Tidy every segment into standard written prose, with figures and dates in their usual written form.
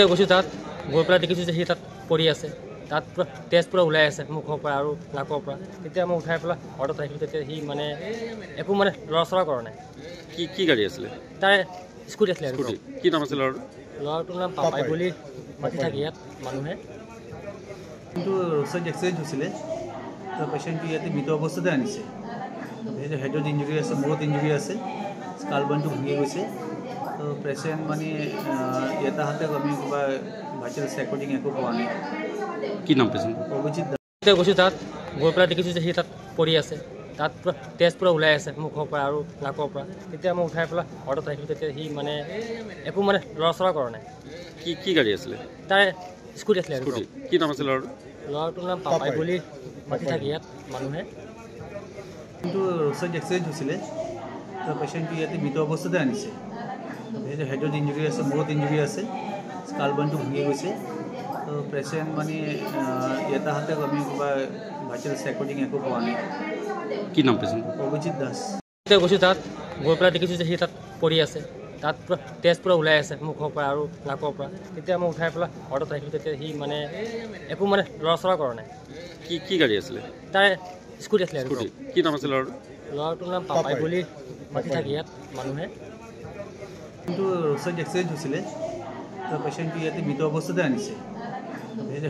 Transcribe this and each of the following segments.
তেতিয়া গৈছোঁ তাত গৈ পেলাই দেখিছোঁ যে সি তাত পৰি আছে তাত পুৰা তেজ পুৰা ওলাই আছে মুখৰ পৰা আৰু নাকৰ পৰা তেতিয়া মই উঠাই পেলাই অৰ্ডাৰত আহিলোঁ তেতিয়া সি মানে একো মানে লৰা চৰা কৰা নাই কি গাড়ী আছিলে তাৰে স্কুটি আছিলে কি নাম আছিলে ল'ৰাটোৰ নাম পাপাই বুলি মাতি থাকে ইয়াত মানুহে কিন্তু ৰ'ড এক্সিডেণ্ট হৈছিলে পেচেণ্টটো ইয়াতে মৃত অৱস্থাতে আনিছে হেডত ইঞ্জুৰি আছে মূৰত ইঞ্জুৰি আছে স্কাল বনটো ভাঙি গৈছে তো পেচেণ্ট মানে ইয়াতে আমি কিবা ভাইটেল চেকৰ্ডিং একো পোৱা নাই কি নাম পেচেণ্ট অভিজিত তেতিয়া গৈছোঁ তাত গৈ পেলাই দেখিছোঁ যে সি তাত পৰি আছে তাত পুৰা তেজ পুৰা ওলাই আছে মুখৰ পৰা আৰু নাকৰ পৰা তেতিয়া মই উঠাই পেলাই অৰ্ডাৰত আহিলোঁ তেতিয়া সি মানে একো মানে লৰা চৰা কৰা নাই কি গাড়ী আছিলে তাৰে স্কুটি আছিলে কি নাম আছিলে ল'ৰাটোৰ নাম পাপাই বুলি মাতি থাকে ইয়াত মানুহে কিন্তু ৰ'ড এক্সিডেণ্ট হৈছিলে তো পেচেণ্টটো ইয়াতে মৃত অৱস্থাতে আনিছে হেডত ইঞ্জুৰি আছে মূৰত ইঞ্জুৰি আছে স্কাল বনটো ভাঙি গৈছে তো পেচেণ্ট মানে ইয়াতে আমি কিবা ভাইটেল চেকৰ্ডিং একো পোৱা নাই কি নাম পেচেণ্ট অভিজিত দাস তেতিয়া গৈছোঁ তাত গৈ পেলাই দেখিছোঁ যে সি তাত পৰি আছে তাত পুৰা তেজ পুৰা ওলাই আছে মুখৰ পৰা আৰু নাকৰ পৰা তেতিয়া মই উঠাই পেলাই অৰ্ডাৰত আহিলোঁ তেতিয়া সি মানে একো মানে লৰা চৰা কৰা নাই কি গাড়ী আছিলে তাৰে স্কুটি আছিলে কি নাম আছিলে ল'ৰাটোৰ নাম পাপাই বুলি মাতি থাকে ইয়াত মানুহে কিন্তু ৰ'ড এক্সিডেণ্ট হৈছিলে তো পেচেণ্টটো ইয়াতে মৃত অৱস্থাতে আনিছে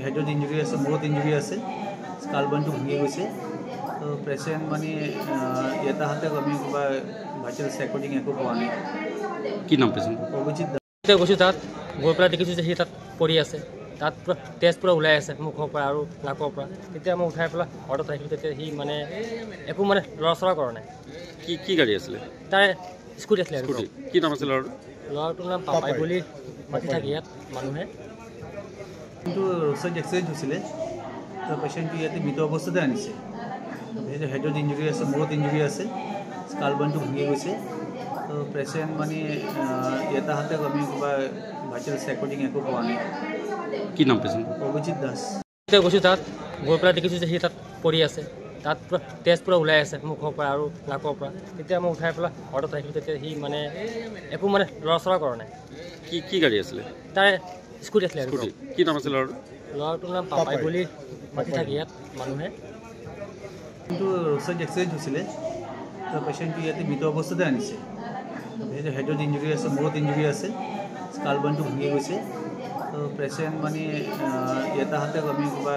হেডত ইঞ্জুৰি আছে মূৰত ইঞ্জুৰি আছে স্কাল বনটো ভাঙি গৈছে তো পেচেণ্ট মানে ইয়াতে আমি কিবা ভাইটেল চেকৰ্ডিং একো পোৱা নাই কি নাম পেচেণ্ট অভিজিত তেতিয়া গৈছোঁ তাত গৈ পেলাই দেখিছোঁ যে সি তাত পৰি আছে তাত পুৰা তেজ পুৰা ওলাই আছে মুখৰ পৰা আৰু নাকৰ পৰা তেতিয়া মই উঠাই পেলাই অৰ্ডাৰত আহিলোঁ তেতিয়া সি মানে একো মানে লৰা চৰা কৰা নাই কি গাড়ী আছিলে তাৰে স্কুটি আছিলে কি নাম আছিলে ল'ৰাটোৰ নাম পাপাই বুলি মাতি থাকে ইয়াত মানুহে কিন্তু ৰ'ড এক্সিডেণ্ট হৈছিলে তো পেচেণ্টটো ইয়াতে মৃত অৱস্থাতে আনিছে হেডত ইঞ্জুৰি আছে মূৰত ইঞ্জুৰি আছে স্কাল বনটো ভাঙি গৈছে তো পেচেণ্ট মানে ইয়াতে আমি কিবা ভাইটেল চেকৰ্ডিং একো পোৱা নাই কি নাম পেচেণ্ট অভিজিত দাস তেতিয়া গৈছোঁ তাত গৈ পেলাই দেখিছোঁ যে সি তাত পৰি আছে তাত পুৰা তেজ পুৰা ওলাই আছে মুখৰ পৰা আৰু নাকৰ পৰা তেতিয়া মই উঠাই পেলাই অৰ্ডাৰত আহিলোঁ তেতিয়া সি মানে একো মানে লৰা চৰা কৰা নাই কি গাড়ী আছিলে তাৰে স্কুটি আছিলে কি নাম আছিলে ল'ৰাটোৰ নাম পাপাই বুলি মাতি থাকে ইয়াত মানুহে কিন্তু ৰ'ড এক্সিডেণ্ট হৈছিলে তো পেচেণ্টটো ইয়াতে মৃত অৱস্থাতে আনিছে হেডত ইঞ্জুৰি আছে মূৰত ইঞ্জুৰি আছে স্কাল বনটো ভাঙি গৈছে তো পেচেণ্ট মানে ইয়াতে আমি কিবা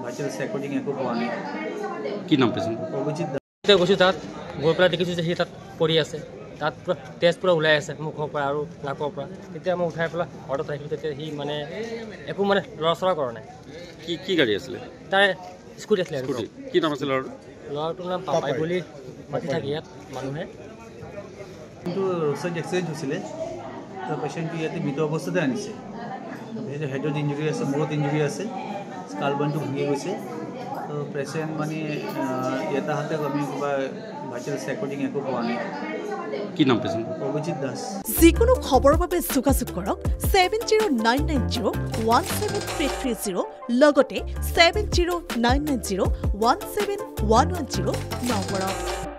ভাইটেল চেকৰ্ডিং একো পোৱা নাই কি নাম পেচেণ্ট অভিজিত তেতিয়া গৈছোঁ তাত গৈ পেলাই দেখিছোঁ যে সি তাত পৰি আছে তাত পুৰা তেজ পুৰা ওলাই আছে মুখৰ পৰা আৰু নাকৰ পৰা তেতিয়া মই উঠাই পেলাই অৰ্ডাৰত আহিলোঁ তেতিয়া সি মানে একো মানে লৰা চৰা কৰা নাই কি গাড়ী আছিলে তাৰে স্কুটি আছিলে কি নাম আছিলে ল'ৰাটোৰ নাম পাপাই বুলি মাতি থাকে ইয়াত মানুহে কিন্তু ৰ'ড এক্সিডেণ্ট হৈছিলে তো পেচেণ্টটো ইয়াতে মৃত অৱস্থাতে আনিছে হেডত ইঞ্জুৰি আছে মূৰত ইঞ্জুৰি আছে স্কাল বনটো ভাঙি গৈছে তো পেচেণ্ট মানে ইয়াতে আমি কিবা ভাইটেল চেকৰ্ডিং একো পোৱা নাই কি নাম পেচেণ্ট অভিজিত দাস যিকোনো খবৰৰ বাবে যোগাযোগ কৰক 7099017330 লগতে 7099017110 নম্বৰত।